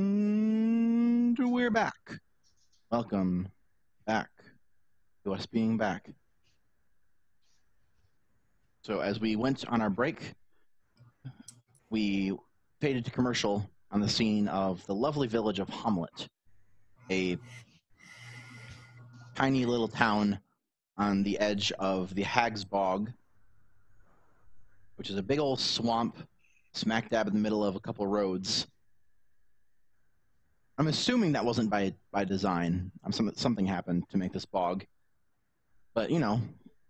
And we're back. Welcome back to us being back. So as we went on our break, we faded to commercial on the scene of the lovely village of Hamlet, a tiny little town on the edge of the Hag's Bog, which is a big old swamp smack dab in the middle of a couple roads. I'm assuming that wasn't by design. Something happened to make this bog. But, you know,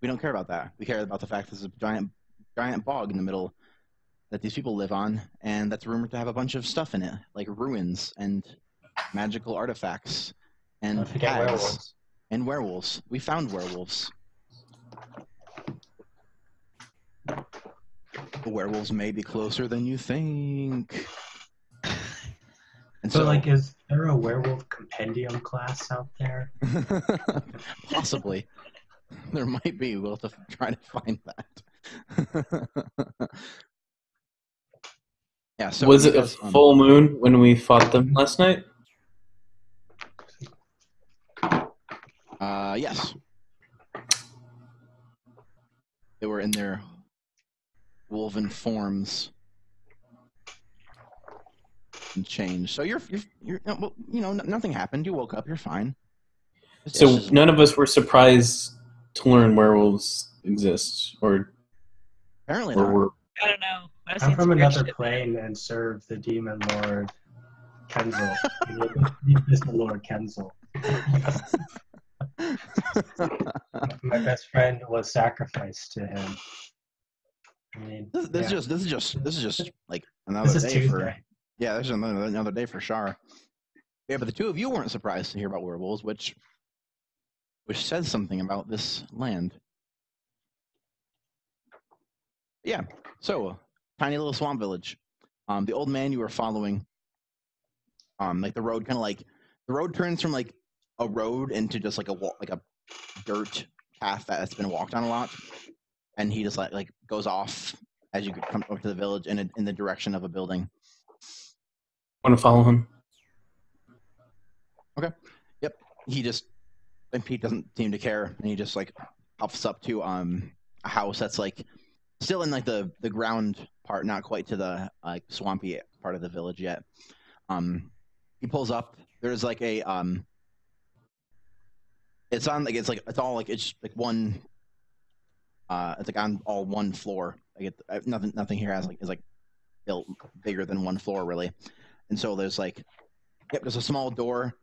we don't care about that. We care about the fact there's a giant bog in the middle that these people live on, and that's rumored to have a bunch of stuff in it, like ruins and magical artifacts and hags and werewolves. We found werewolves. The werewolves may be closer than you think. And so, like, is there a werewolf compendium class out there? Possibly. There might be. We'll have to try to find that. Yeah. So was it a full moon when we fought them last night? Yes. They were in their woven forms and changed. So you're well, you know, nothing happened. You woke up. You're fine. So none of us were surprised to learn werewolves exist, or apparently not. I don't know. I'm from another plane and serve the demon lord Kenzel. Mr. Lord Kenzel. My best friend was sacrificed to him. I mean, this is just like another day Tuesday. for. Yeah, there's another day for sure. Yeah, but the two of you weren't surprised to hear about werewolves, which says something about this land. Yeah, so tiny little swamp village. The old man you were following, like the road, the road turns from like a road into just like a dirt path that's been walked on a lot, and he just like goes off as you come up to the village in the direction of a building. Want to follow him? Okay. Yep. And Pete doesn't seem to care, and he just like puffs up to a house that's like still in like the ground part, not quite to the like swampy part of the village yet. He pulls up. There's like a it's on like it's all like it's like one. It's like on all one floor. Nothing here is like built bigger than one floor really, and so there's like there's a small door.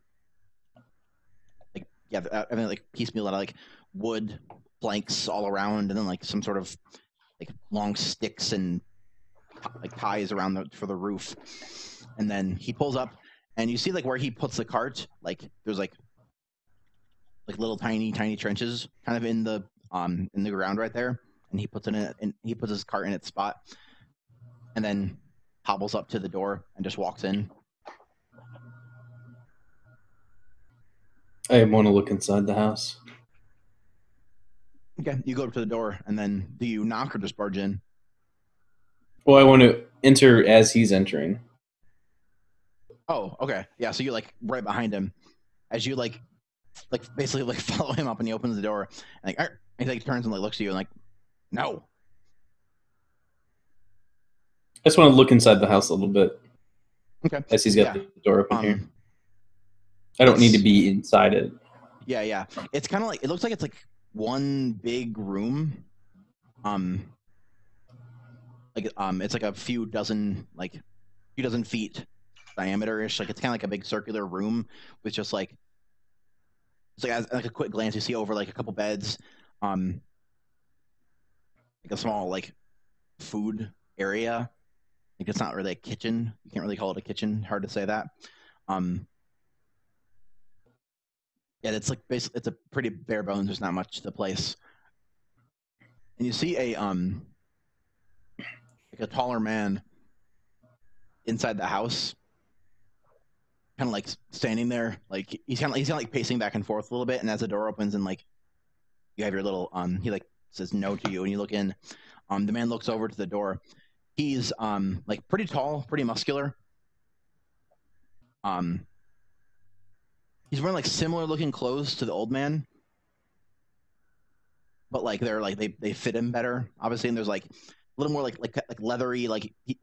Like everything like piecemeal out of like wood planks all around, and then like some sort of like long sticks and like ties around for the roof. And then he pulls up, and you see like where he puts the cart, like there's like little tiny trenches kind of in the ground right there, and he puts his cart in its spot, and then hobbles up to the door and just walks in. I want to look inside the house. Okay, you go up to the door, and then do you knock or just barge in? Well, I want to enter as he's entering. Oh, okay. Yeah, so you're like right behind him as you like basically like follow him up, and he opens the door, and like he like turns and like looks at you and like, no. I just want to look inside the house a little bit. Okay. As he's got the door open here. I don't need to be inside it. Yeah. It's kind of like, it looks like it's like one big room. It's like a few dozen feet diameter-ish. Like it's kind of like a big circular room with just like, it's like as like a quick glance you see over like a couple beds, like a small like food area. Like it's not really a kitchen. You can't really call it a kitchen. Hard to say that. Yeah, it's like basically it's a pretty bare bones. There's not much to the place, and you see a like a taller man inside the house, kind of like standing there, like he's kind of like pacing back and forth a little bit. And as the door opens and like you have your little he like says no to you, and you look in. The man looks over to the door. He's like pretty tall, pretty muscular. He's wearing like similar looking clothes to the old man, but like they're like they fit him better, obviously. And there's like a little more like leathery, like he's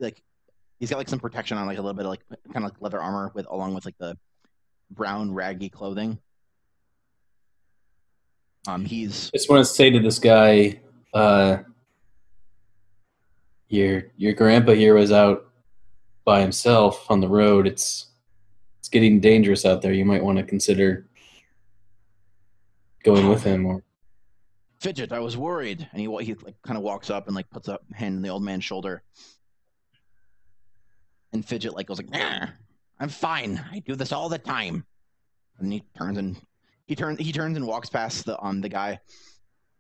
got like some protection on, like a little bit of like kind of like leather armor with along with like the brown raggy clothing. He's Just want to say to this guy, your grandpa here was out by himself on the road. It's getting dangerous out there. You might want to consider going with him. Or Fidget. I was worried, and he like kind of walks up and like puts a hand on the old man's shoulder, and Fidget like goes like, nah, I'm fine. I do this all the time. And he turns and walks past the guy,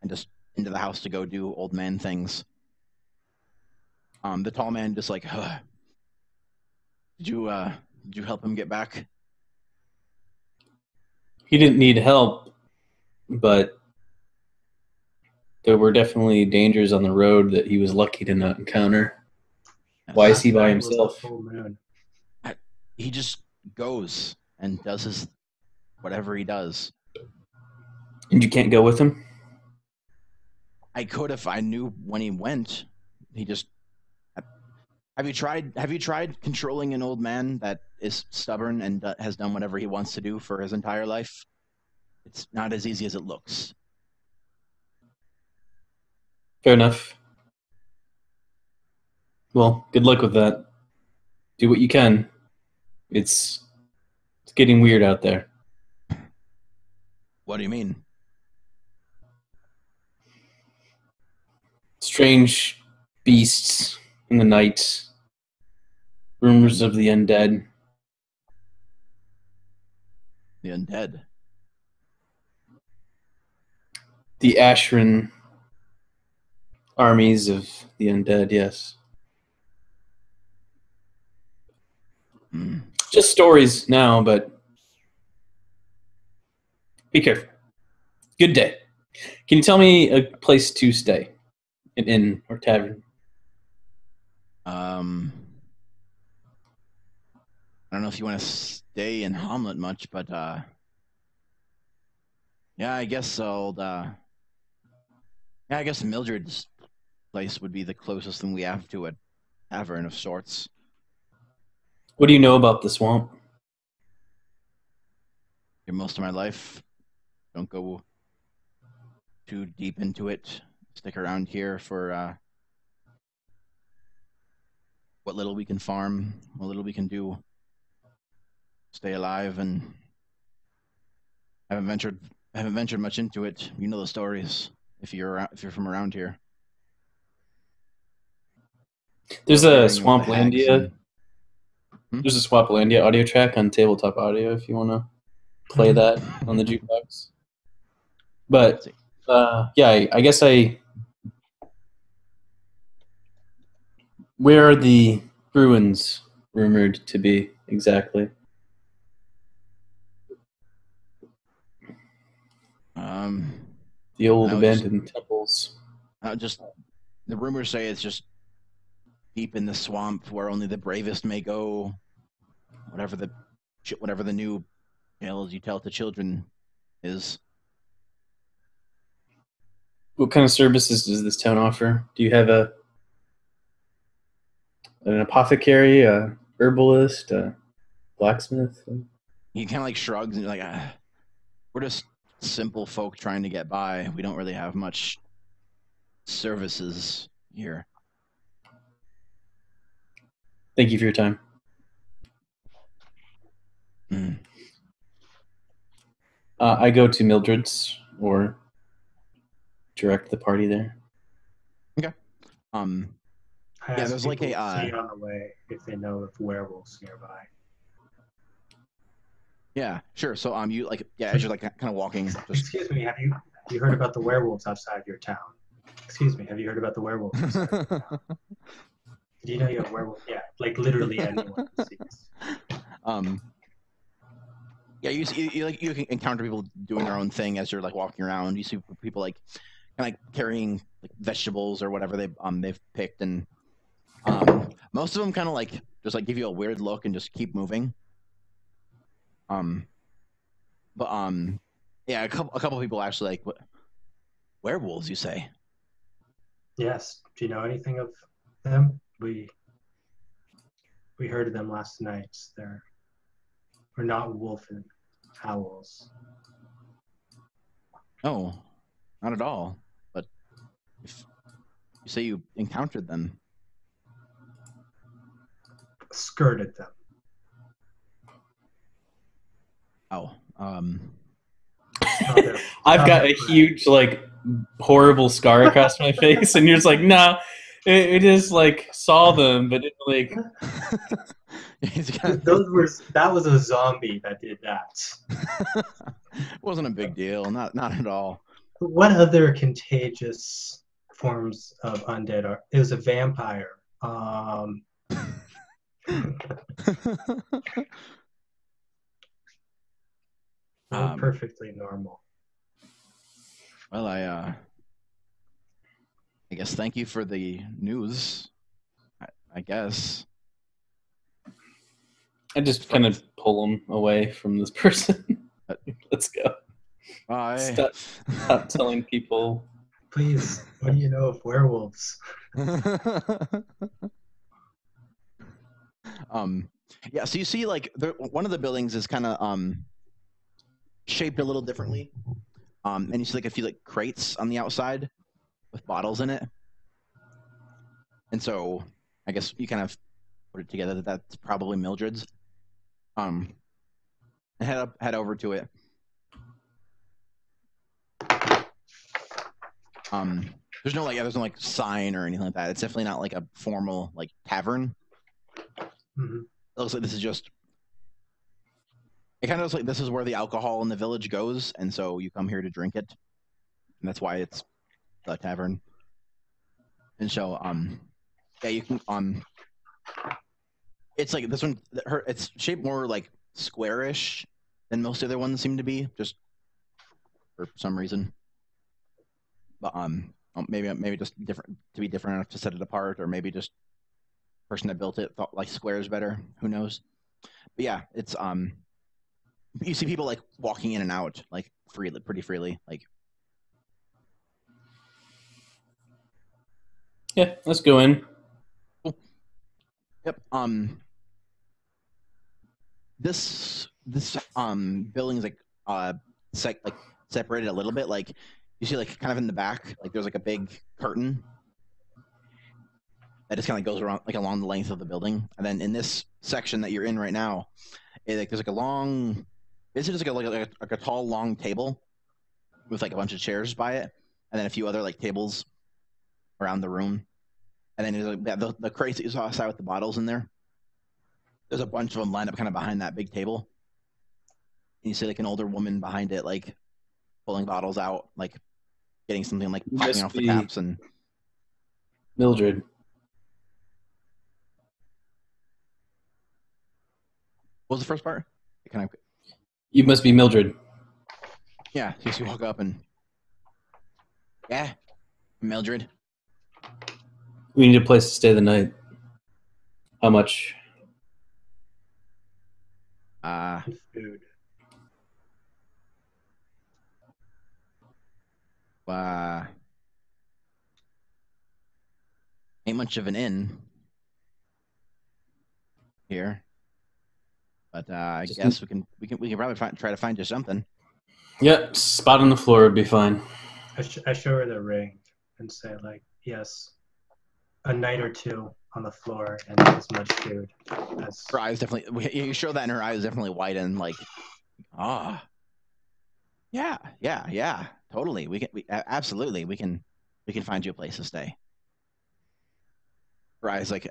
and just into the house to go do old man things. The tall man just like, did you help him get back? he didn't need help, but there were definitely dangers on the road that he was lucky to not encounter. Why is he by himself? Full moon. He just goes and does his whatever he does. And you can't go with him? I could if I knew when he went. He just. Have you tried controlling an old man that is stubborn and has done whatever he wants to do for his entire life? It's not as easy as it looks. Fair enough. Well, good luck with that. Do what you can. It's getting weird out there. What do you mean? Strange beasts in the night. Rumors of the undead. The undead. The Ashran armies of the undead, yes. Just stories now, but be careful. Good day. Can you tell me a place to stay? An inn or tavern? I don't know if you want to stay in Hamlet much, but yeah, I guess I guess Mildred's place would be the closest thing we have to a tavern of sorts. What do you know about the swamp? For most of my life, don't go too deep into it. Stick around here for what little we can farm, what little we can do. Stay alive, and I haven't ventured much into it. You know the stories if you're from around here. There's a Hearing of the Swamplandia. hags and- There's a Swamplandia audio track on Tabletop Audio if you want to play that on the jukebox. But yeah, I guess where are the ruins rumored to be exactly? The old abandoned temples. Just the rumors say it's just deep in the swamp where only the bravest may go. Whatever the new tales you tell to children is. What kind of services does this town offer? Do you have an apothecary, a herbalist, a blacksmith? He kind of like shrugs and you're like, we're just simple folk trying to get by. We don't really have much services here. Thank you for your time. I go to Mildred's or direct the party there. Okay. Yeah, there's like a see on the way if they know of werewolves nearby. Yeah, sure. So you like as you're like kind of walking. Excuse me, have you heard about the werewolves outside your town? Excuse me, have you heard about the werewolves outside your town? Do you know you have werewolves? Yeah, like literally anyone sees. Yeah, you can encounter people doing their own thing as you're like walking around. You see people like kind of carrying like vegetables or whatever they've picked, and most of them kind of like just like give you a weird look and just keep moving. Um, but yeah, a couple people actually like what werewolves. You say? Yes. Do you know anything of them? We heard of them last night. We're not wolf and owls. No, not at all. But if you say you encountered them, Skirted them. oh, I've got a huge, like, horrible scar across my face, and you're just like, nah, it is like saw them, but it like That was a zombie that did that. wasn't a big deal. Not at all. What other contagious forms of undead are? It was a vampire. Perfectly normal. Well, I guess thank you for the news. I guess. I just kind of pull him away from this person. Let's go. Bye. Stop telling people. Please, what do you know of werewolves? Yeah. So you see, like, one of the buildings is kind of shaped a little differently. And you see like a few like crates on the outside with bottles in it. And so I guess you kind of put it together that that's probably Mildred's. Head over to it. There's no like sign or anything like that. It's definitely not like a formal like tavern. Mm-hmm. It looks like this is just. It kind of looks like this is where the alcohol in the village goes, and so you come here to drink it, and that's why it's the tavern. And so, yeah, you can it's like this one. It's shaped more like squarish than most other ones seem to be, just for some reason. But maybe just different to be different enough to set it apart, or maybe just the person that built it thought like squares better. Who knows? But yeah, it's you see people like walking in and out like freely, pretty freely, like. Yeah, let's go in. Cool. Yep. This building is like separated a little bit. Like you see, like kind of in the back, like there's like a big curtain that just kind of goes around like along the length of the building, and then in this section that you're in right now, there's like a long, basically just like a tall long table with like a bunch of chairs by it, and then a few other like tables around the room, and then there's like the crates that you saw outside with the bottles in there. There's a bunch of them lined up kind of behind that big table. And you see like an older woman behind it, like pulling bottles out, like getting something, like popping off the caps. And Mildred. What was the first part? You must be Mildred. Yeah, so you walk up and yeah, Mildred. We need a place to stay the night. How much? Food. Ain't much of an inn here, but I guess we can probably try to find you something. Yep, spot on the floor would be fine. I show her the ring and say, like, yes, a night or two on the floor and as much food as. Her eyes definitely. You show that, and her eyes definitely widen. Like, yeah, totally. We absolutely we can find you a place to stay. Her eyes, like,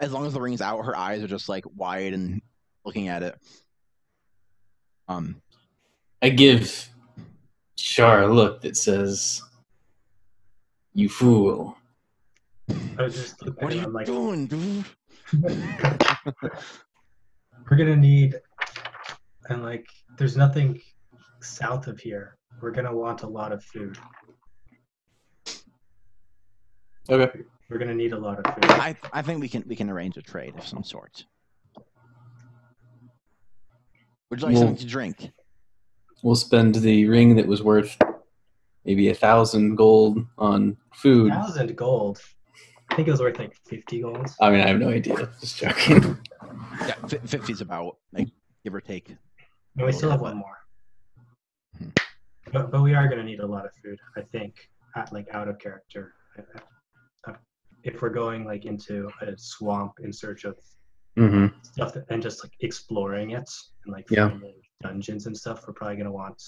as long as the ring's out, her eyes are just like wide and looking at it. I give Char a look that says, "You fool." I was just looking what are you like, doing, dude? We're gonna need, and like, there's nothing south of here. We're gonna want a lot of food. Okay. We're gonna need a lot of food. I think we can arrange a trade of some sort. Would you like something to drink? We'll spend the ring that was worth maybe 1,000 gold on food. 1,000 gold. I think it was worth like 50 gold. I mean, I have no idea. Just joking. Yeah, 50's about, like, give or take. And we still have one more. But we are going to need a lot of food, I think, out of character. If we're going like into a swamp in search of stuff and just like exploring it and like finding dungeons and stuff, we're probably going to want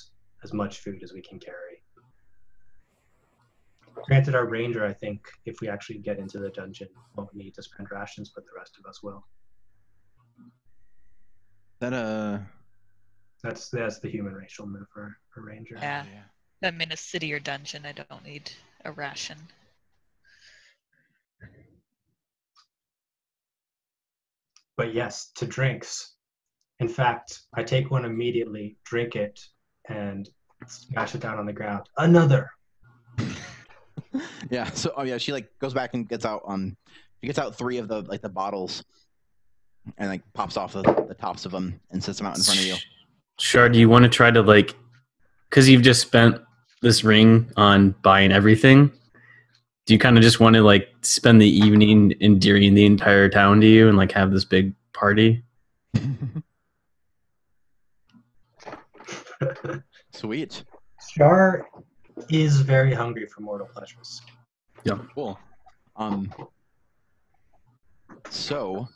as much food as we can carry. Granted, our ranger, I think, if we actually get into the dungeon, won't need to spend rations, but the rest of us will. That's the human racial move for a ranger. Yeah. I'm in a city or dungeon. I don't need a ration. But yes, to drinks. In fact, I take one immediately, drink it, and smash it down on the ground. Another. Yeah. So, she like goes back and gets out. She gets out 3 of the bottles, and like pops off the tops of them and sets them out in front of you. Shar, do you want to try to like, because you've just spent this ring on buying everything, do you kind of just want to like spend the evening endearing the entire town to you and like have this big party? Sweet. Shar is very hungry for mortal pleasures. Yeah. Cool. So.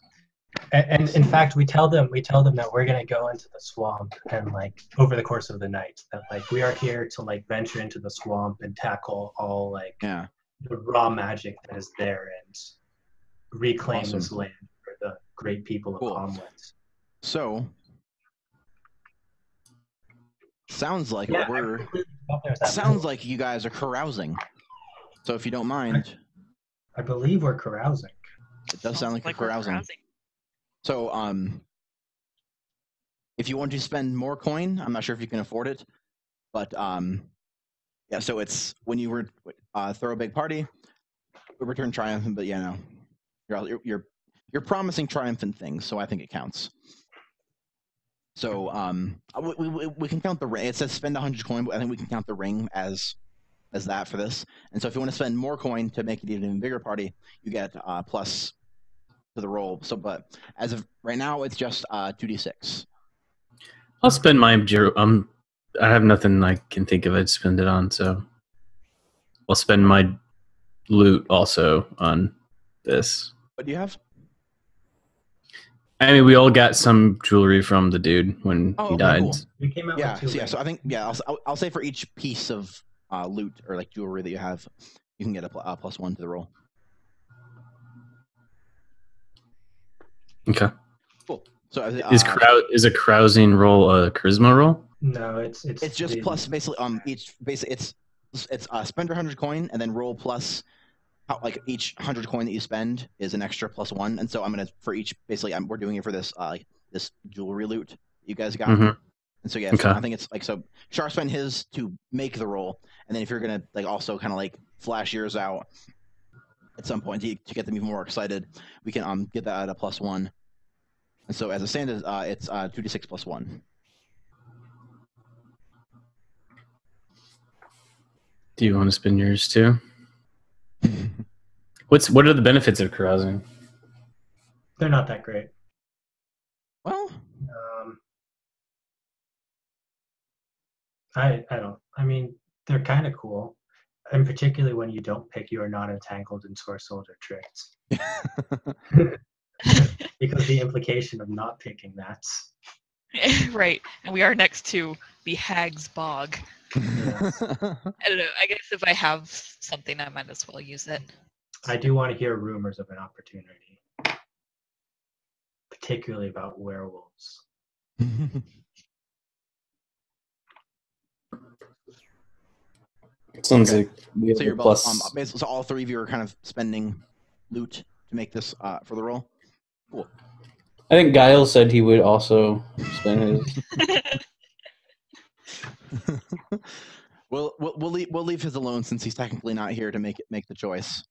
And in fact, we tell them that we're gonna go into the swamp and like over the course of the night that like we are here to like venture into the swamp and tackle all like the raw magic that is there and reclaim this land for the great people of Comlet. So sounds like like you guys are carousing. So if you don't mind, I believe we're carousing. It does sound like you're carousing. So, if you want to spend more coin, I'm not sure if you can afford it, but yeah. So it's when you were throw a big party, we return triumphant. But yeah, no, you're promising triumphant things, so I think it counts. So we can count the ring. It says spend 100 coin, but I think we can count the ring as that for this. And so if you want to spend more coin to make it an even bigger party, you get plus to the roll. So, but as of right now, it's just 2d6. I'll spend my I have nothing I can think of. I'd spend it on, so I'll spend my loot also on this. What do you have? I mean, we all got some jewelry from the dude when he died. Cool. We came out with 2 so I think I'll say for each piece of loot or like jewelry that you have, you can get a +1 to the roll. Okay. Cool. So is a carousing roll a charisma roll? No, it's just plus basically it's spend 100 coin and then roll plus like each 100 coin that you spend is an extra +1, and so I'm gonna for each basically we're doing it for this this jewelry loot that you guys got, and so yeah, so I think it's like so Char spend his to make the roll, and then if you're gonna like also kind of like flash yours out at some point to get them even more excited, we can get that at a +1, and so as a standard it's 2d6 +1. Do you want to spend yours too? What are the benefits of carousing? They're not that great. Well, I don't. I mean, they're kind of cool, and particularly when you don't pick, you are not entangled, ensorcelled, or tricked. Because the implication of not picking that. Right, and we are next to the Hag's Bog. Yes. I don't know. I guess if I have something, I might as well use it. I do want to hear rumors of an opportunity, particularly about werewolves. Sounds like so you're both so all 3 of you are kind of spending loot to make this for the roll. Cool. I think Guile said he would also spend his. We'll leave his alone since he's technically not here to make the choice.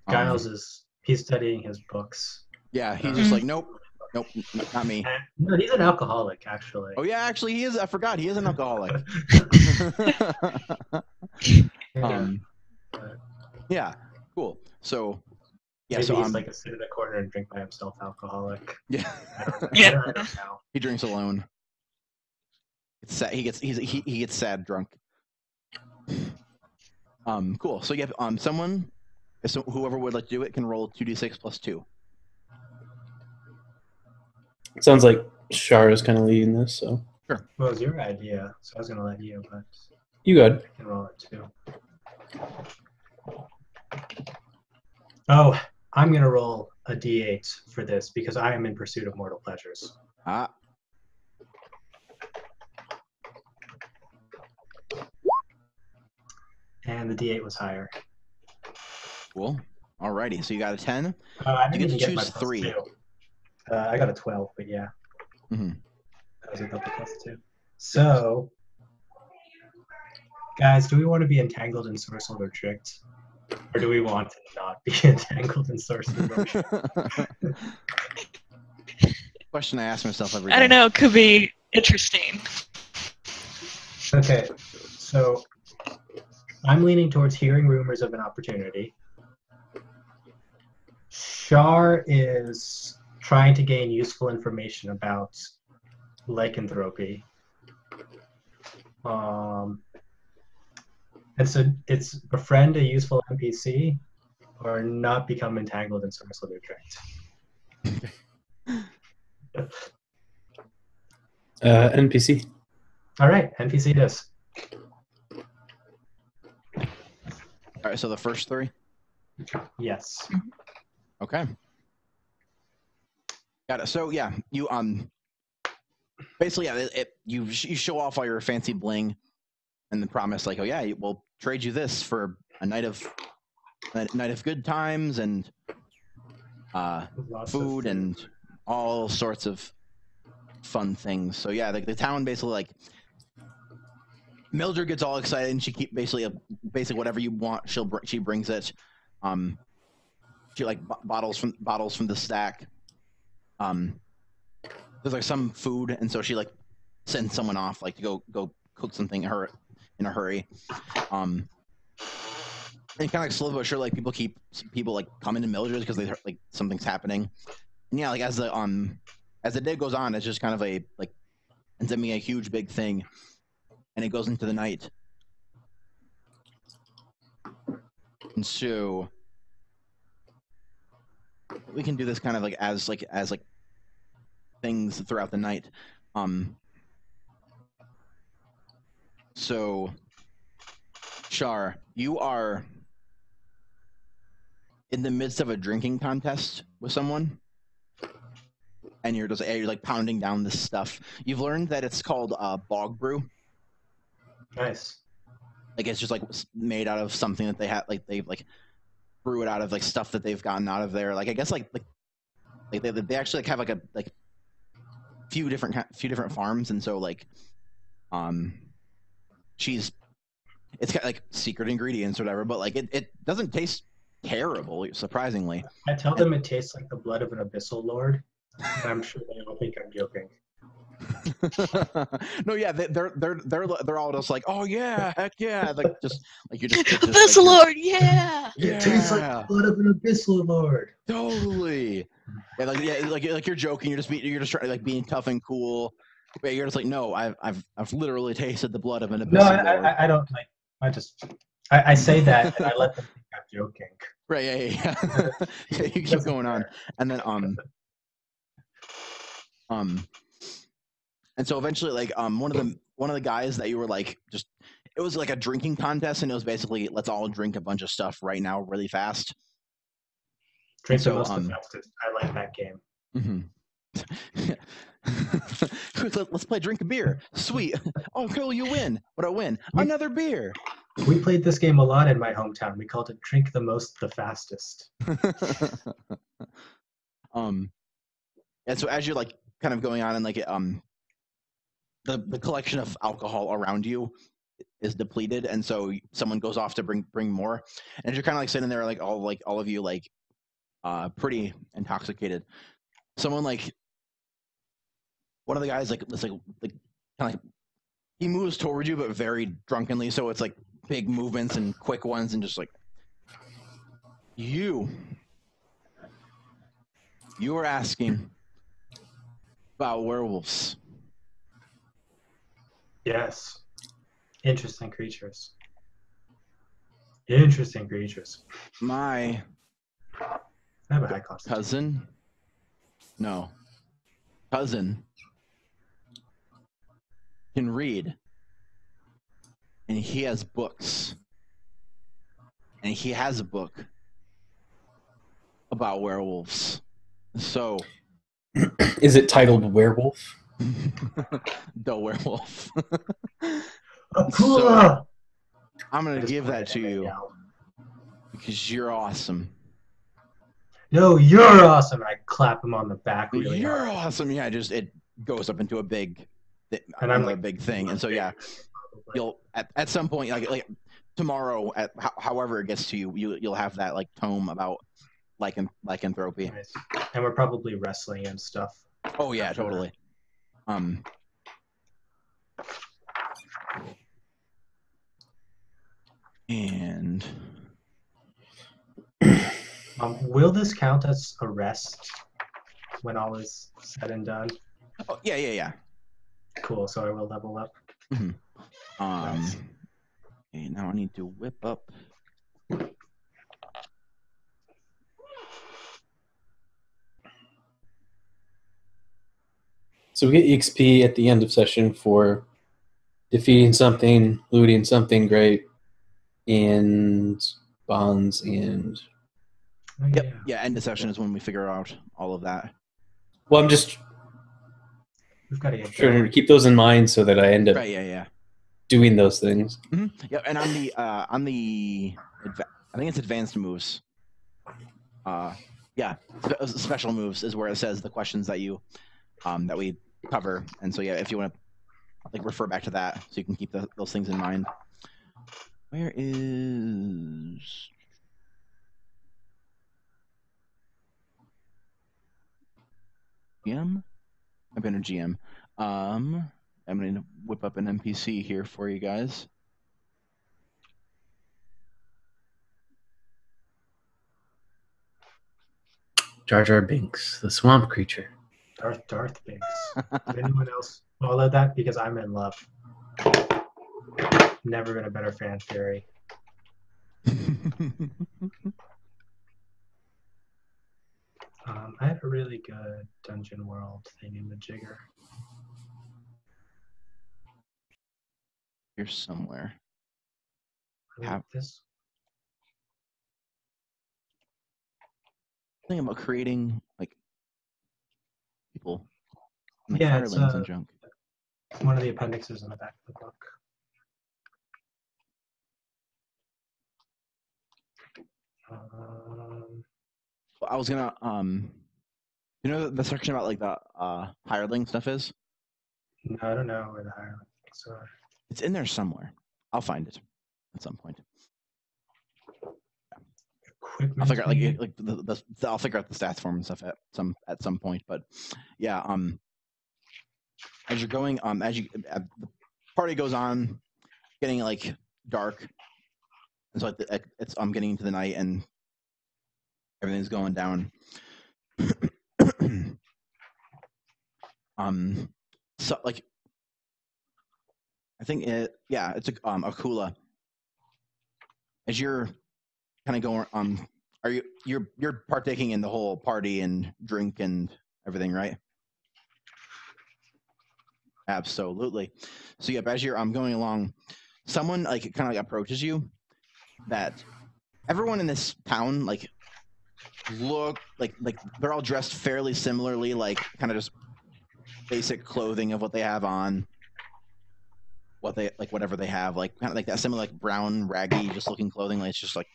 Giles he's studying his books. Yeah, he's just like, nope, Nope, not me. No, he's an alcoholic, actually. Oh yeah, actually he is. I forgot he is an alcoholic. Yeah, cool. So yeah, maybe so he's like a sit in a corner and drink by himself alcoholic. Yeah. Yeah. I don't know. He drinks alone. It's sad. He gets sad drunk. Cool. So you have someone, so whoever would like to do it can roll 2d6 plus 2. It sounds like Shar is kind of leading this, so. Sure. Well, it was your idea, so I was gonna let you, but You good. I can roll it too. Oh, I'm gonna roll a d8 for this because I am in pursuit of mortal pleasures. Ah. And the d8 was higher. Cool. Alrighty. So you got a 10. I You didn't get to even my choose plus 3. 2. I got a 12, but yeah. Mm-hmm. That was a double plus 2. So, guys, do we want to be entangled, ensorcelled, or tricked? Or do we want to not be entangled, ensorcelled, or tricked? Question I ask myself every day. I don't know. Could be interesting. Okay, so I'm leaning towards hearing rumors of an opportunity. Shar is trying to gain useful information about lycanthropy. And so it's befriend a useful NPC or not become entangled in some sort of tricked. NPC. All right, NPC it is. All right. So the first 3. Yes. Okay. Got it. So yeah, you basically yeah, you show off all your fancy bling, and then promise like, oh yeah, we'll trade you this for a night of good times and food and all sorts of fun things. So yeah, the town basically like Mildred gets all excited and she keep basically whatever you want she brings it. She like bottles from the stack. There's like some food, and so she like sends someone off like to go cook something in a hurry. And kind of like slowly but sure, like people like coming to Mildred's because they like something's happening. And yeah, like as the day goes on, it's just kind of ends up being a huge big thing, and it goes into the night. And so we can do this kind of like as things throughout the night. So Shar, you are in the midst of a drinking contest with someone, and you're like pounding down this stuff. You've learned that it's called bog brew. Nice. Like it's just like made out of something that they have, like they've like brew it out of like stuff that they've gotten out of there. Like I guess like they actually like have like a few different farms, and so like it's got like secret ingredients or whatever, but like it doesn't taste terrible, surprisingly. I tell them it tastes like the blood of an abyssal lord. I'm sure they all think I'm joking. No, yeah, they're all just like, oh yeah, heck yeah, like just like you're just Abyssal Lord, yeah. It tastes like the blood of an abyssal lord. Totally. Yeah, like you're joking. You're just trying to like being tough and cool. But you're just like, no, I've literally tasted the blood of an abyssal lord. I don't like. I say that and I let them think I'm joking. Right. Yeah. Yeah, you keep going on, and then and so eventually, like one of the guys that you were like just, it was like a drinking contest, and it was basically let's all drink a bunch of stuff right now, really fast. Drink the most of fastest. I like that game. Let's play drink a beer. Sweet. Oh, cool, you win. What I win? Another beer. We played this game a lot in my hometown. We called it Drink the Most the Fastest. And so as you're like kind of going on and like the collection of alcohol around you is depleted, and so someone goes off to bring more, and you're kind of like sitting there like all of you like pretty intoxicated. Someone like one of the guys like kind of like he moves towards you, but very drunkenly. So it's like big movements and quick ones, and just like you are asking about werewolves. Yes. Interesting creatures. Interesting creatures. My I have a high constitution. cousin can read, and he has books, and he has a book about werewolves. So, is it titled Werewolf? the werewolf. So, I'm gonna give that to you because you're awesome. No, you're awesome. I clap him on the back really You're hard. awesome. Yeah, just it goes up into a big, And I'm like, big thing, and so yeah, you'll at some point like tomorrow at however it gets to you, you'll have that like tome about lycanthropy. Nice. And we're probably wrestling and stuff. Oh yeah, totally. And will this count as a rest when all is said and done? oh yeah. Cool. So I will level up. Mm-hmm. Nice. Okay, now I need to whip up. So we get XP at the end of session for defeating something, looting something great, and bonds and. Oh, Yep. Yeah. End of session is when we figure out all of that. Well, I'm just We've got to get trying going. to keep those in mind so that I end up Right. Yeah. doing those things. Mm-hmm. Yeah. And on the I think it's advanced moves. Yeah. Special moves is where it says the questions that you that we cover. And so yeah, if you want to like refer back to that, so you can keep those things in mind. Where is GM? I've been a GM. I'm gonna whip up an NPC here for you guys. Jar Jar Binks, the swamp creature. Darth Binks. Did anyone else follow that? Because I'm in love. Never been a better fan theory. I have a really good Dungeon World thing in the jigger. Here somewhere. I like this. Think about creating like people. Yeah, it's and junk. one of the appendixes in the back of the book. I was gonna you know the section about like the hireling stuff is? No, I don't know where the hirelings are. It's in there somewhere. I'll find it at some point. I'll figure out I'll figure out the stats form and stuff at some point. But yeah, as you're going, the party goes on, getting like dark, and so I'm getting into the night and everything's going down. So like, I think it's a Akula. As you're kind of going, you're partaking in the whole party and drink and everything, right? Absolutely. So yeah, as you're going along, someone like kind of like approaches you. That everyone in this town like look like they're all dressed fairly similarly, like kind of just basic clothing of what they have on, what they like, whatever they have, like kind of like that similar like brown raggy just looking clothing, like it's just like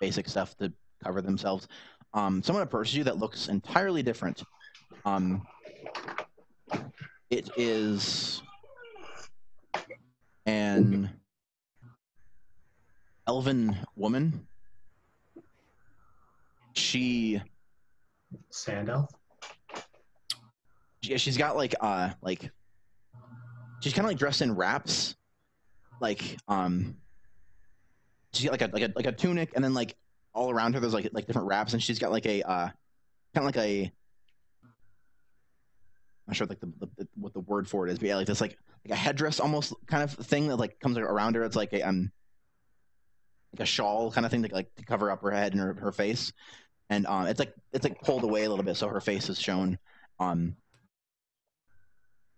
basic stuff to cover themselves. Someone approaches you that looks entirely different. It is an elven woman. She Sand elf? she's got like she's kind of like dressed in wraps, like she's got like a tunic, and then like all around her there's like different wraps, and she's got like a kind of like a, I'm not sure like the what the word for it is, but yeah, like this like a headdress almost kind of thing that like comes around her. It's like a shawl kind of thing to cover up her head and her face, and it's like pulled away a little bit so her face is shown.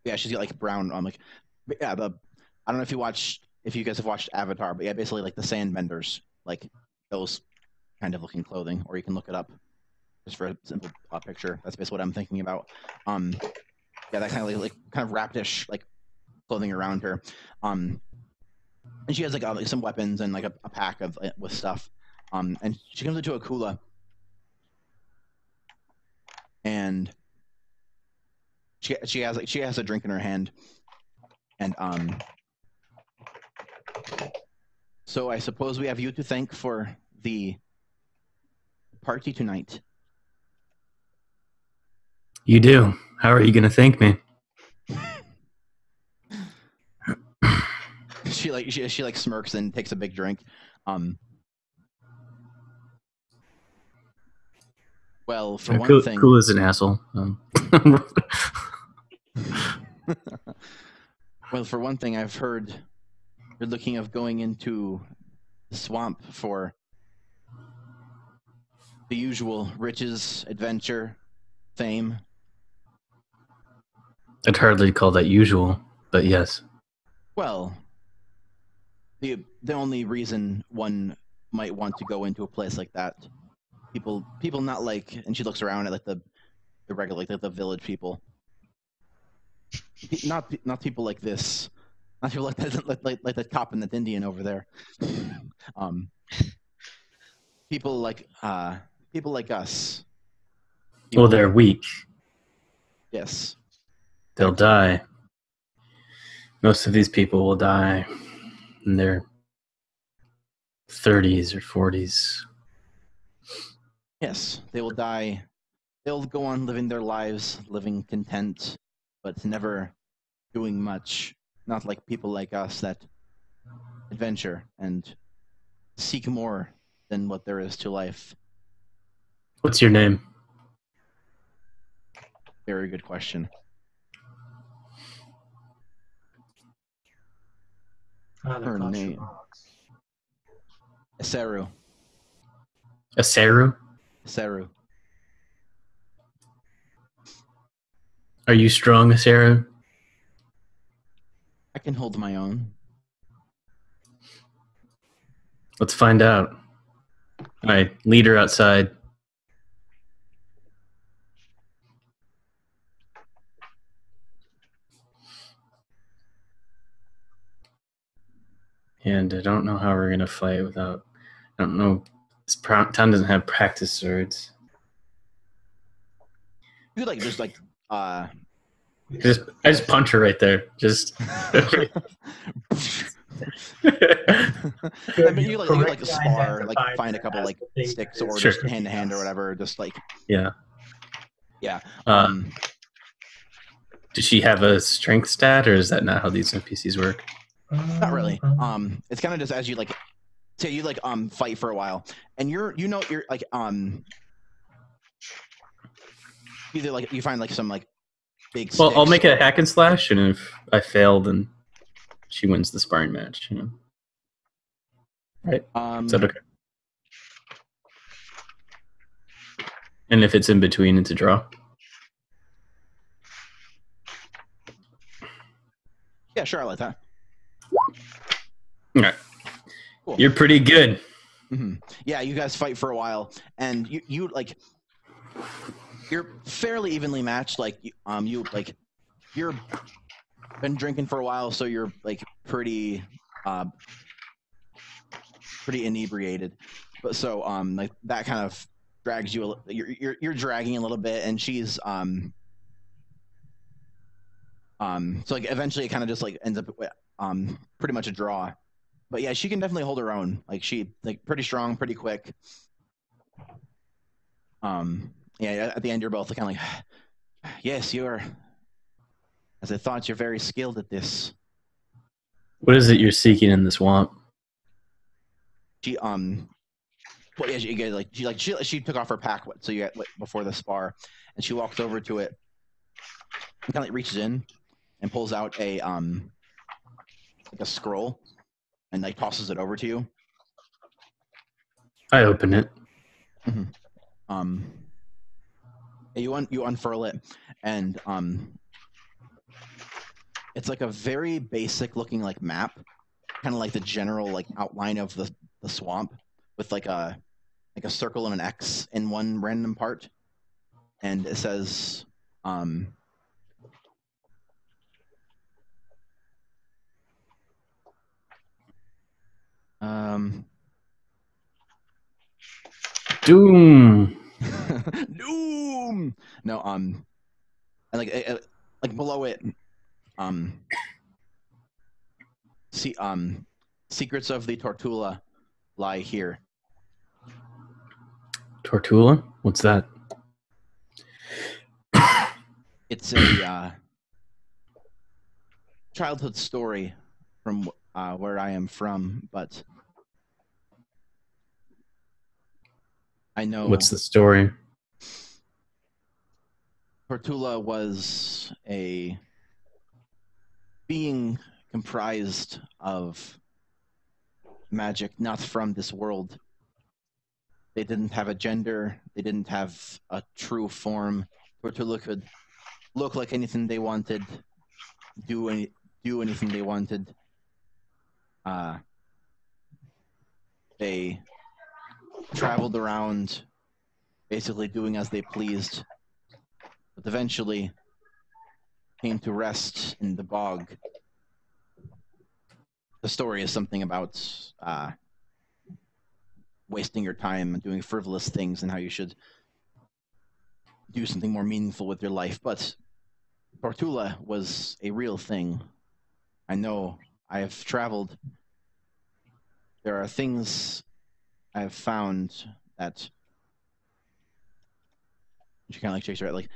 Yeah, she's got like brown like yeah, I don't know if you guys have watched Avatar, but yeah, basically like the sandbenders, like those kind of looking clothing, or you can look it up just for a simple picture. That's basically what I'm thinking about. Yeah, that kind of like kind of wrappish like clothing around her. And she has like some weapons and like a pack of with stuff. And she comes into a Kula, and she has a drink in her hand, and so I suppose we have you to thank for the party tonight. You do. How are you going to thank me? She like smirks and takes a big drink. Well, for one thing, Cool is an asshole. Well, for one thing, I've heard you're looking of going into the swamp for the usual riches, adventure, fame. I'd hardly call that usual, but yes. Well, the only reason one might want to go into a place like that, people not like, and she looks around at like the regular like the village people, not people like this, not people like that, like the cop and the Indian over there. People like us. Well, they're weak. Yes. They'll die. Most of these people will die in their 30s or 40s. Yes, they will die. They'll go on living their lives, living content, but never doing much. Not like people like us that adventure and seek more than what there is to life. What's your name? Very good question. Her name. Seru. Aseru? Seru. Are you strong, Aseru? I can hold my own. Let's find out. All right, lead her outside. And I don't know how we're going to fight without... I don't know. This town doesn't have practice swords. You like just like I just punch her right there. Just... I mean, you like spar, like find a couple like sticks or Sure. just hand to hand or whatever. Just like Yeah. yeah. Does she have a strength stat, or is that not how these NPCs work? Not really. It's kind of just as you like, say you like fight for a while, and you're like either like you find like some like big. Well, I'll sticks make a hack and slash, and if I fail, then she wins the sparring match. You know? Right? Is that okay? And if it's in between, it's a draw. Yeah, sure, I like that. All right. Cool. You're pretty good. Mm-hmm. Yeah, you guys fight for a while, and you like you're fairly evenly matched. Like you like you're been drinking for a while, so you're like pretty inebriated. But so like that kind of drags you. You're dragging a little bit, and she's so like eventually it kind of just like ends up pretty much a draw. But yeah, she can definitely hold her own. Like she like pretty strong, pretty quick. Yeah, at the end you're both kind of like, yes, you're as I thought you're very skilled at this. What is it you're seeking in the swamp? She well, yeah, she took off her pack so you before the spar, and she walks over to it and kind of reaches in and pulls out a scroll and like tosses it over to you. I open it. Mm-hmm. You unfurl it, and it's like a very basic looking like map, kind of like the general like outline of the swamp, with like a circle and an X in one random part, and it says Doom. Doom. No, and like below it, secrets of the Tortula lie here. Tortula? What's that? It's a childhood story from where I am from, but I know. What's the story? Tortula was a being comprised of magic not from this world. They didn't have a gender. They didn't have a true form. Tortula could look like anything they wanted, do anything they wanted. They traveled around, basically doing as they pleased, but eventually came to rest in the bog. The story is something about wasting your time and doing frivolous things and how you should do something more meaningful with your life. But Tortula was a real thing. I know. I have traveled. There are things I have found that she kind of like shakes her head, like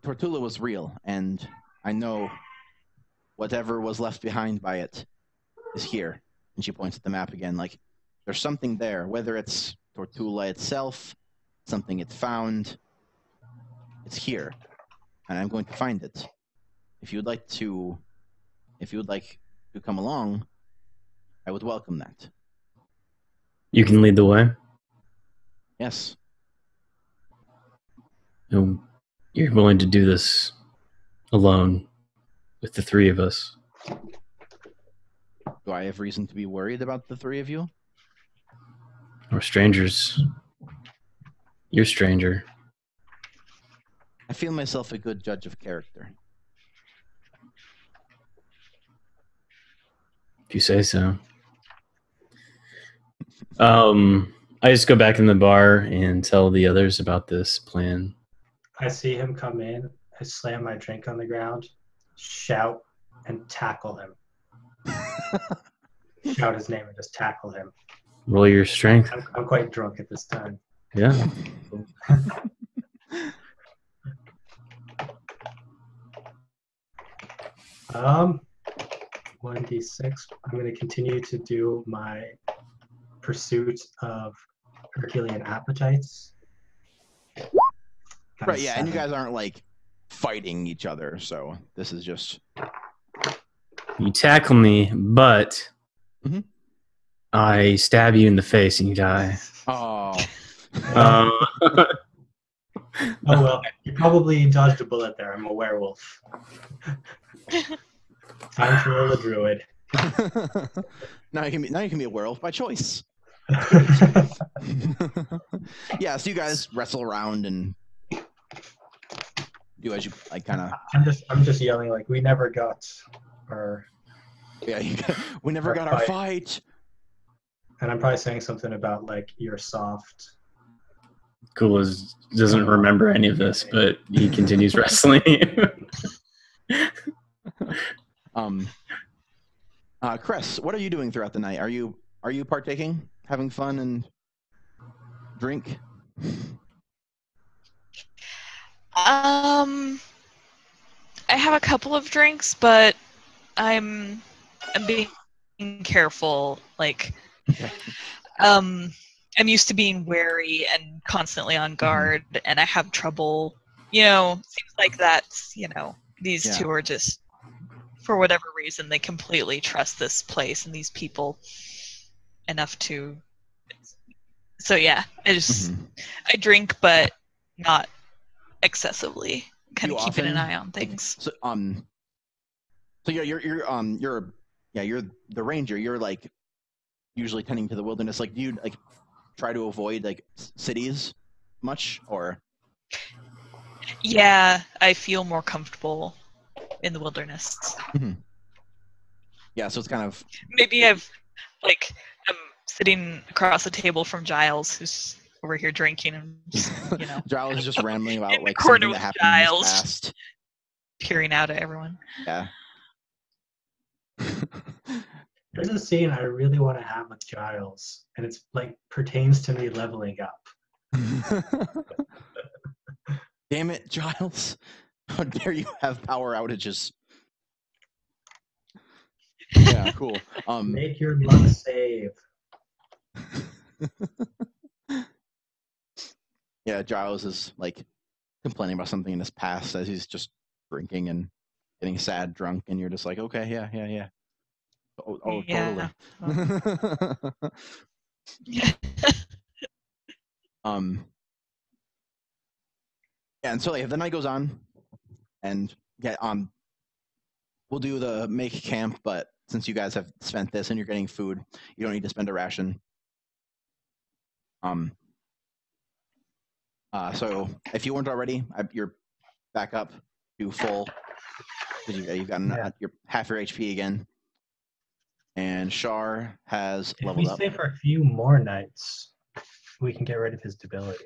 Tortula was real, and I know whatever was left behind by it is here. And she points at the map again, like there's something there, whether it's Tortula itself, something it found, it's here, and I'm going to find it. If you would like to come along, I would welcome that. You can lead the way. Yes. No, you're willing to do this alone with the three of us. Do I have reason to be worried about the three of you? We're strangers. You're a stranger. I feel myself a good judge of character. If you say so. I just go back in the bar and tell the others about this plan. I see him come in. I slam my drink on the ground, shout, and tackle him. Shout his name and just tackle him. Roll your strength. I'm quite drunk at this time. Yeah. 1d6. I'm going to continue to do my pursuit of Herculean appetites. Right, yeah, and you guys aren't like fighting each other, so this is just... You tackle me, but I stab you in the face and you die. Oh. Oh well, you probably dodged a bullet there. I'm a werewolf. Time to roll a druid. Now you can be a werewolf by choice. Yeah, so you guys wrestle around and do as you like, kind of. I'm just yelling like, we never got our. Yeah, we never got our fight. And I'm probably saying something about like you're soft. Cool doesn't remember any of this, but he continues wrestling. Chris, what are you doing throughout the night? Are you partaking, having fun, and drink? I have a couple of drinks, but I'm being careful. Like, I'm used to being wary and constantly on guard, and I have trouble. Seems like that's these two are just, for whatever reason, they completely trust this place and these people enough to. So yeah, I drink, but not excessively. Kind of keeping an eye on things. So you're the ranger. You're like usually tending to the wilderness. Like, do you like try to avoid like cities much, or? Yeah, I feel more comfortable in the wilderness. Yeah, so it's kind of maybe I'm sitting across the table from Giles, who's over here drinking, and just, Giles is just rambling about like something that happened Giles, in the past. Peering out at everyone. Yeah. There's a scene I really want to have with Giles, and it's like pertains to me leveling up. Damn it, Giles! How dare you have power outages? Yeah, cool. Make your luck save. Yeah, Giles is like complaining about something in his past as he's just drinking and getting sad, drunk, and you're just like, okay, yeah. Oh, yeah. Totally. Yeah, and so the night goes on, and we'll do the make camp, but since you guys have spent this and you're getting food, you don't need to spend a ration. So if you weren't already, you're back up to full, because you've gotten your half your HP again. And Shar has leveled up. If we stay for a few more nights, we can get rid of his debility.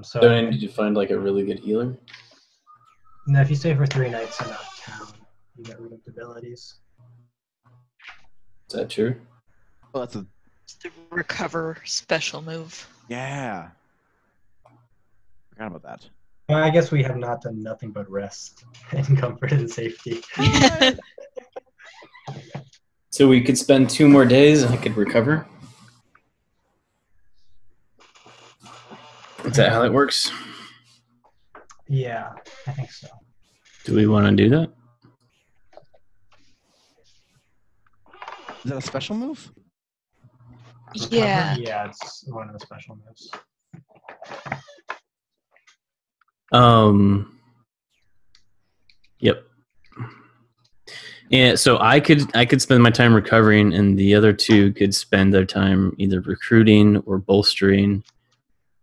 So I need to find like a really good healer. No, if you stay for 3 nights in a town, you get rid of debilities. Is that true? Oh, it's the recover special move. Yeah. Forgot about that. Well, I guess we have not done nothing but rest and comfort and safety. So we could spend 2 more days and I could recover? Is that how that works? Yeah, I think so. Do we want to do that? Is that a special move? Yeah. Yeah, it's one of the special moves. Yep. Yeah, so I could spend my time recovering, and the other 2 could spend their time either recruiting or bolstering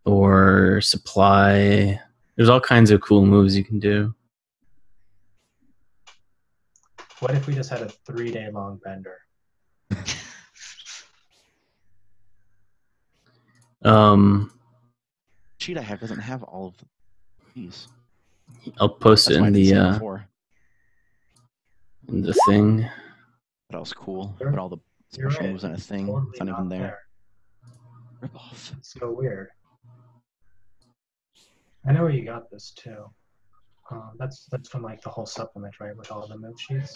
or supply. There's all kinds of cool moves you can do. What if we just had a 3-day long bender? Sheet I have doesn't have all of these. I'll post it in the thing. That was cool. Put all the special moves in a thing. Totally it's not even there. Rip off. It's so weird. I know where you got this too. That's from like the whole supplement, right? With all the move sheets.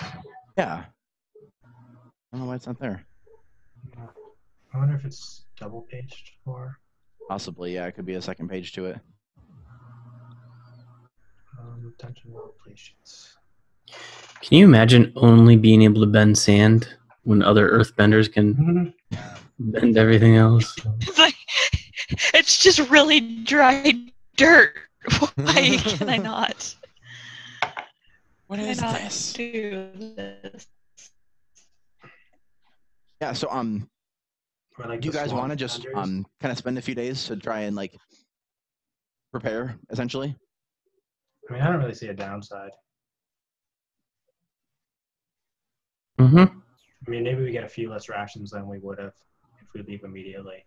Yeah. I don't know why it's not there. I wonder if it's double paged for. Possibly, yeah. It could be a second page to it. Dungeon role play sheets. Can you imagine only being able to bend sand when other earthbenders can bend everything else? It's just really dry dirt. Why can I not? What is this? Do this? Yeah, so Like do you guys want to just kind of spend a few days to try and like prepare essentially? I mean, I don't really see a downside. Mm-hmm. I mean, maybe we get a few less rations than we would have if we leave immediately.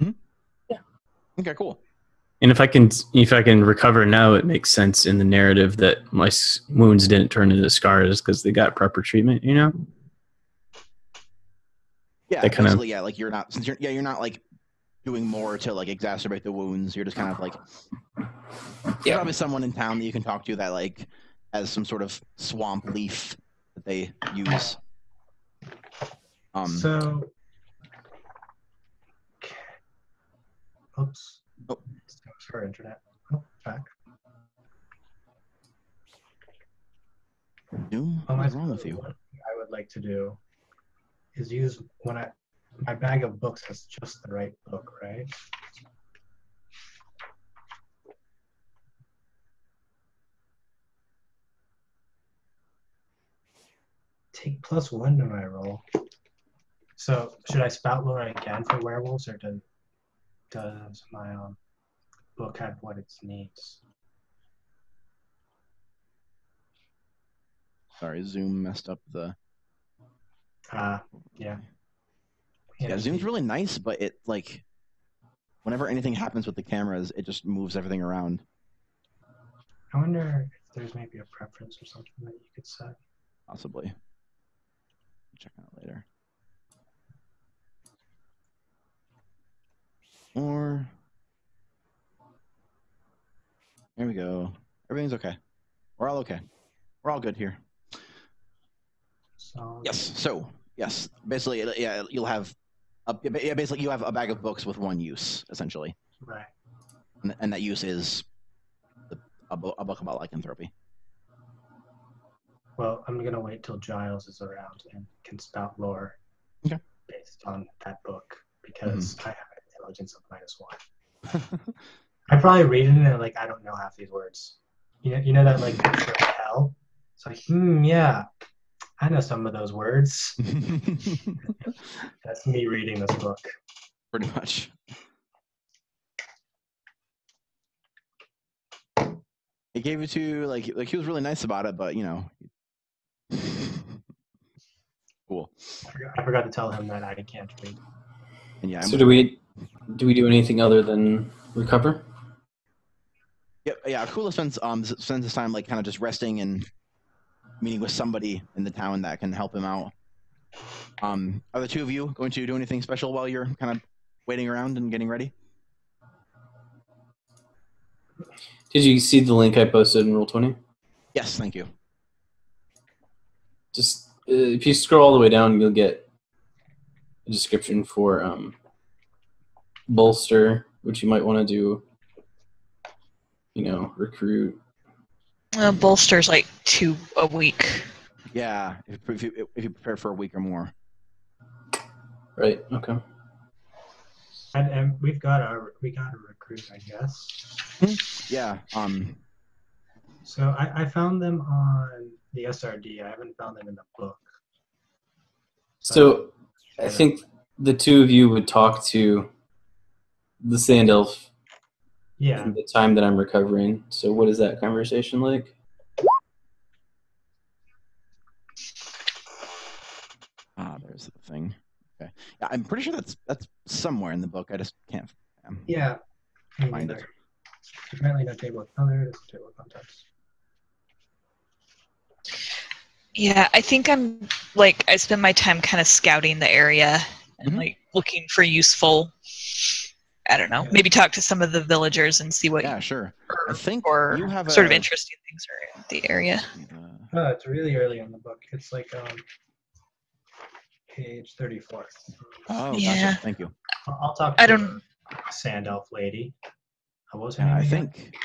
Mm-hmm. Yeah. Okay, cool. And if I can recover now, it makes sense in the narrative that my wounds didn't turn into scars because they got proper treatment. You know. Yeah, basically, yeah. Like you're not like doing more to like exacerbate the wounds. You're just kind of like, there's probably someone in town that you can talk to that like has some sort of swamp leaf that they use. So, oops. Oh. Sorry, internet. Oh, back. Doom? What's wrong with you? One thing I would like to do is use my bag of books has just the right book, right? Take +1 to my roll. So should I spout lore again for werewolves, or does my book have what it needs? Sorry, Zoom messed up the. Yeah. Yeah, Zoom's really nice, but it like whenever anything happens with the cameras, it just moves everything around. I wonder if there's maybe a preference or something that you could set. Possibly. Check out later. Or there we go. Everything's okay. We're all okay. We're all good here. So Yes. So yes, basically, yeah, you'll have. Basically, you have a bag of books with one use, essentially. Right. And that use is a book about lycanthropy. Well, I'm gonna wait till Giles is around and can spout lore based on that book because I have an intelligence of -1. I probably read it and like I don't know half these words. You know that like picture of hell. It's like yeah, I know some of those words. That's me reading this book. Pretty much. He gave it to you, like he was really nice about it, but you know. Cool. I forgot to tell him that I can't read. And yeah. So do we do anything other than recover? Yeah. Akula spends his time like kind of just resting and meeting with somebody in the town that can help him out. Are the two of you going to do anything special while you're kind of waiting around and getting ready? Did you see the link I posted in Roll20? Yes, thank you. Just if you scroll all the way down, you'll get a description for bolster, which you might want to do. Recruit. Bolster's like 2 a week. Yeah, if you prepare for a week or more. Right. Okay. And we got a recruit, I guess. Yeah. So I found them on the SRD. I haven't found them in the book. So I think the two of you would talk to the Sand Elf. Yeah. In the time that I'm recovering. So what is that conversation like? There's the thing. Okay. Yeah, I'm pretty sure that's somewhere in the book. I just can't. Yeah. Find it. Apparently no table. Oh, there it is. Table of contents. Yeah, I think I spend my time kind of scouting the area and like looking for useful. I don't know. Maybe talk to some of the villagers and see what. Yeah, sure. I think or you have sort of interesting things are in the area. Oh, it's really early in the book. It's like page 34. Oh, yeah. Gotcha. Thank you. I'll talk to the Sand Elf lady. What was her name again? think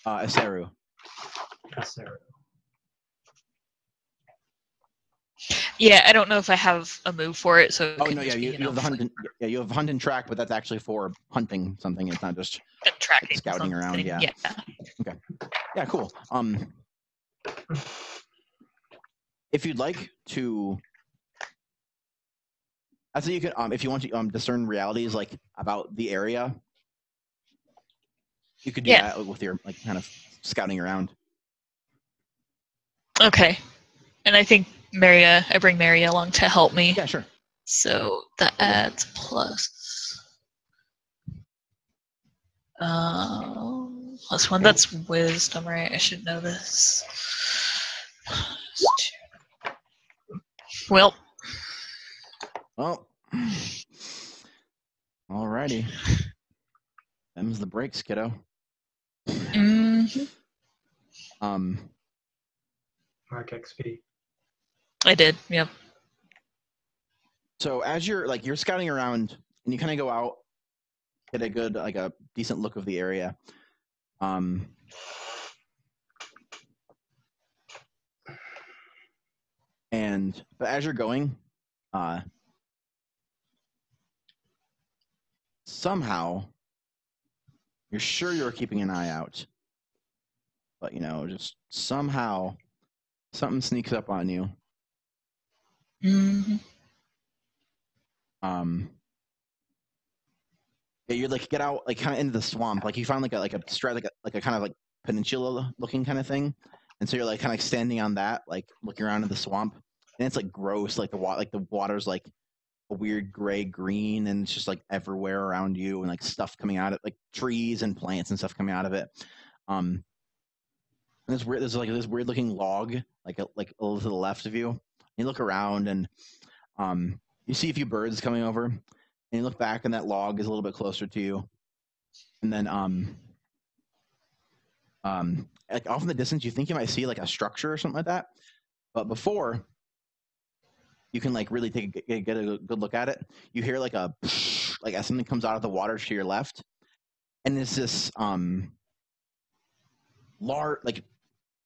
Aseru. Aseru. Yeah, I don't know if I have a move for it, so. Oh no, yeah, you have the hunt. Yeah, you have hunt and track, but that's actually for hunting something. It's not just tracking scouting around. Yeah. Okay. Yeah, cool. If you'd like to, I think you could. If you want to discern realities like about the area, you could do that with your like kind of scouting around. Okay, and I think I bring Maria along to help me. Yeah, sure. So that adds plus. Plus 1. That's wisdom, right? I should know this. Well. Well, Alrighty. Them's the breaks, kiddo. Mm-hmm. Mark XP. I did. Yep. So as you're scouting around and you kind of go out, get a good a decent look of the area. But as you're going, somehow you're sure you're keeping an eye out, but just somehow something sneaks up on you. Mm-hmm. Yeah, you get out kind of into the swamp. You find a kind of peninsula looking kind of thing, and so you're kind of standing on that, looking around in the swamp, and it's gross. The water's a weird gray green, and it's just everywhere around you, and stuff coming out of trees and plants and stuff coming out of it. And there's this weird looking log a little to the left of you. And you look around and you see a few birds coming over, and you look back and that log is a little bit closer to you. And then off in the distance you think you might see a structure or something like that. But before you can really get a good look at it, you hear as something comes out of the water to your left, and it's this large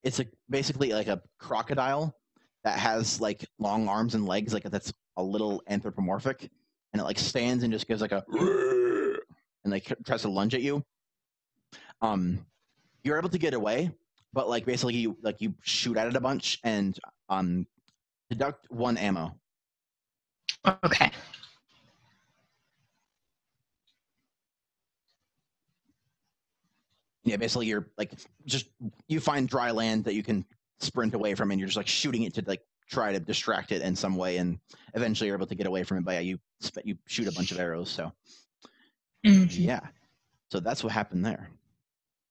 it's basically a crocodile that has long arms and legs that's a little anthropomorphic, and it stands and just gives a and tries to lunge at you. You're able to get away, but basically you shoot at it a bunch and deduct 1 ammo. Okay. Yeah, basically you're you find dry land that you can sprint away from, and you're just shooting it to try to distract it in some way, and eventually you're able to get away from it. But yeah, you shoot a bunch of arrows. So yeah, so that's what happened there.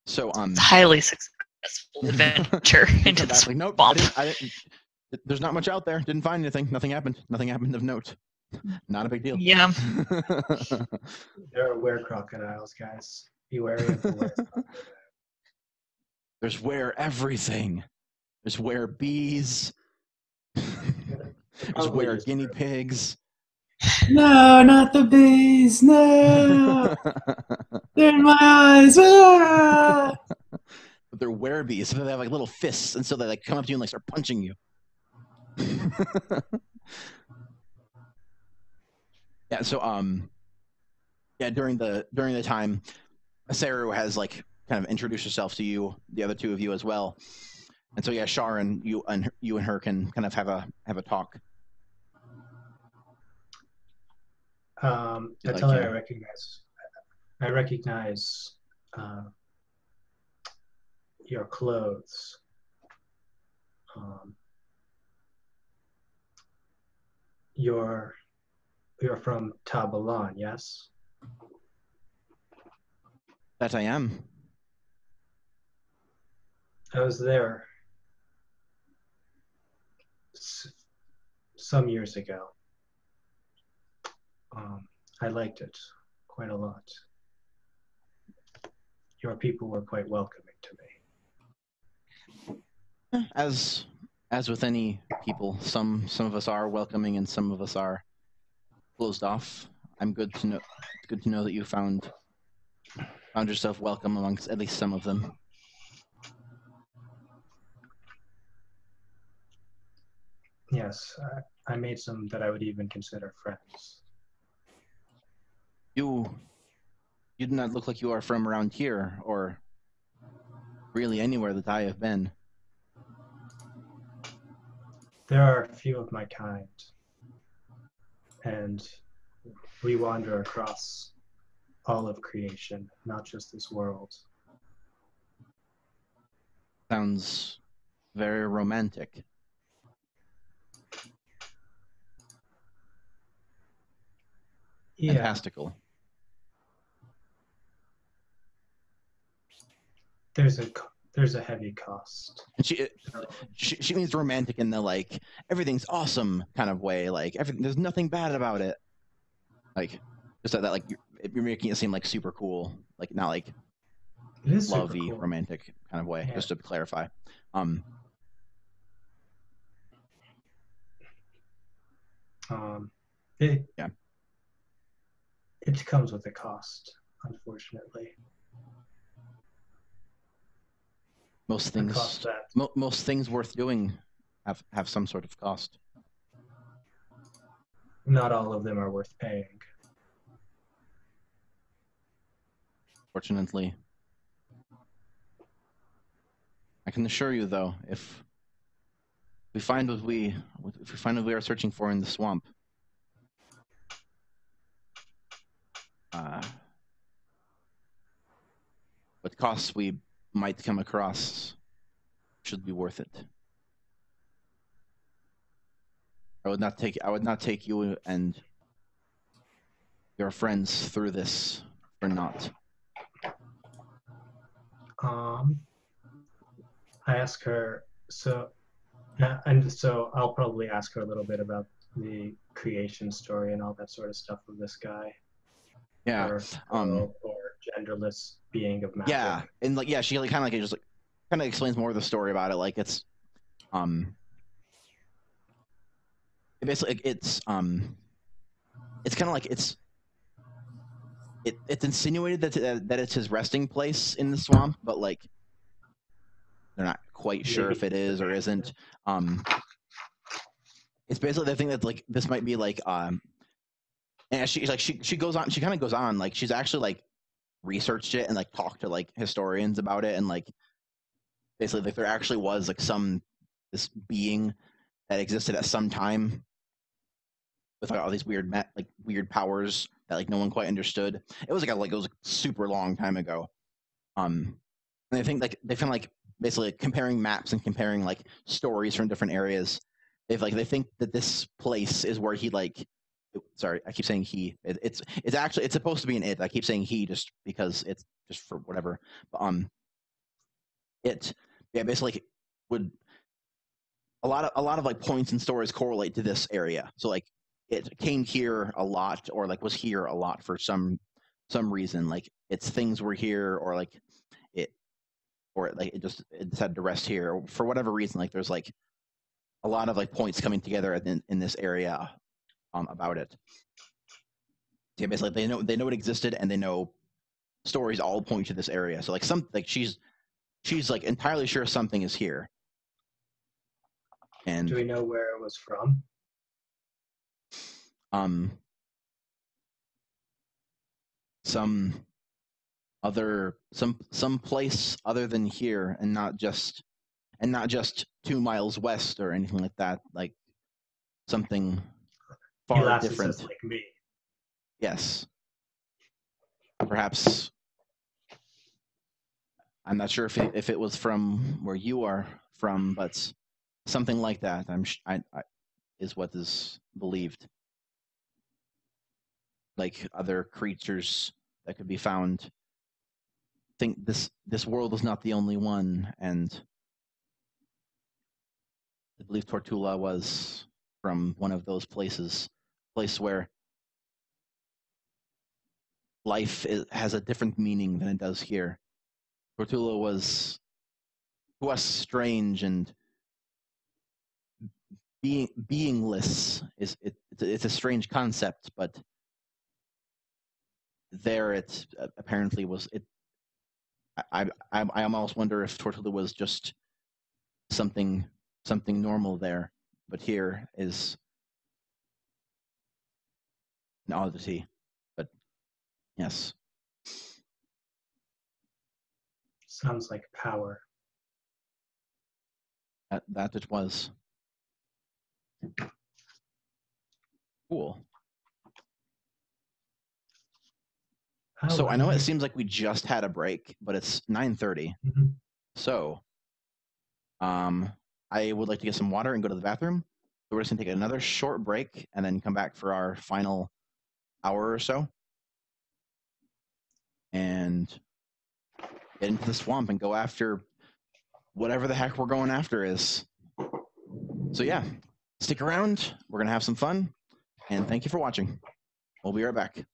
So it's a highly successful adventure into the swamp. Nope, there's not much out there. Didn't find anything. Nothing happened. Nothing happened of note. Not a big deal. Yeah. There are were-crocodiles, guys. Be wary of the were-crocodile. There's everything. There's bees. There's guinea pigs. No, not the bees. No. They're in my eyes. Ah! But they're werebees, so they have little fists, and so they come up to you and start punching you. Yeah. So during the time, Saru has kind of introduced herself to you, the other two of you as well, and so yeah, Sharon, you and her can kind of have a talk. I tell her I recognize your clothes. You're from Tabalan, yes? That I am. I was there some years ago. I liked it quite a lot. Your people were quite welcoming to me. As with any people, some of us are welcoming and some of us are closed off. It's good to know that you found yourself welcome amongst at least some of them. Yes, I made some that I would even consider friends. You do not look like you are from around here, or really anywhere that I have been. There are a few of my kind, and we wander across all of creation, not just this world. Sounds very romantic. Yeah. Fantastical. There's a heavy cost. And she means romantic in the everything's awesome kind of way. Everything, there's nothing bad about it. Just that you're making it seem like super cool, like not like it is lovey, super cool. romantic kind of way. Yeah. Just to clarify. It comes with a cost, unfortunately. Most things worth doing have some sort of cost. Not all of them are worth paying. Fortunately. I can assure you, though, if we find what we are searching for in the swamp, what costs we might come across should be worth it. I would not take you and your friends through this for naught. I ask her, so I'll probably ask her a little bit about the creation story and all that sort of stuff of this guy. Yeah. Or genderless being of magic. Yeah, and she kind of explains more of the story about it. Like it's basically it's kind of like it's insinuated that it's his resting place in the swamp, but like they're not quite sure if it is or isn't. It's basically the thing that like this might be like and she kind of goes on like she's actually like researched it and like talked to like historians about it, and like basically like there actually was like this being that existed at some time with like all these weird powers that like no one quite understood. It was a super long time ago. And I think like they found like basically like, comparing maps and comparing like stories from different areas. They think that this place is where he like. Sorry, I keep saying he. It's supposed to be an it. I keep saying he just because it's just for whatever. But basically would a lot of like points and stories correlate to this area. So like it came here a lot, or like was here a lot for some reason. Like its things were here, or like it decided to rest here or for whatever reason. Like there's like a lot of like points coming together in this area about it. Yeah, basically they know it existed, and they know stories all point to this area. So like she's like entirely sure something is here. And do we know where it was from? Some place other than here, and not just 2 miles west or anything like that. Like something far different. Like me. Yes. Perhaps. I'm not sure if it was from where you are from, but something like that. Is what is believed. Like other creatures that could be found. Think this world is not the only one, and I believe Tortula was from one of those places. Place where life has a different meaning than it does here. Tortula was to us strange, and beingless it's a strange concept, but there it apparently was. I almost wonder if Tortula was just something normal there, but here is an oddity. But yes, sounds like power. That it was. Cool. So I know it seems like we just had a break, but it's 9:30. Mm-hmm. So, I would like to get some water and go to the bathroom. So we're just gonna take another short break and then come back for our final hour or so, and get into the swamp and go after whatever the heck we're going after is. So yeah, stick around. We're gonna have some fun, and thank you for watching. We'll be right back.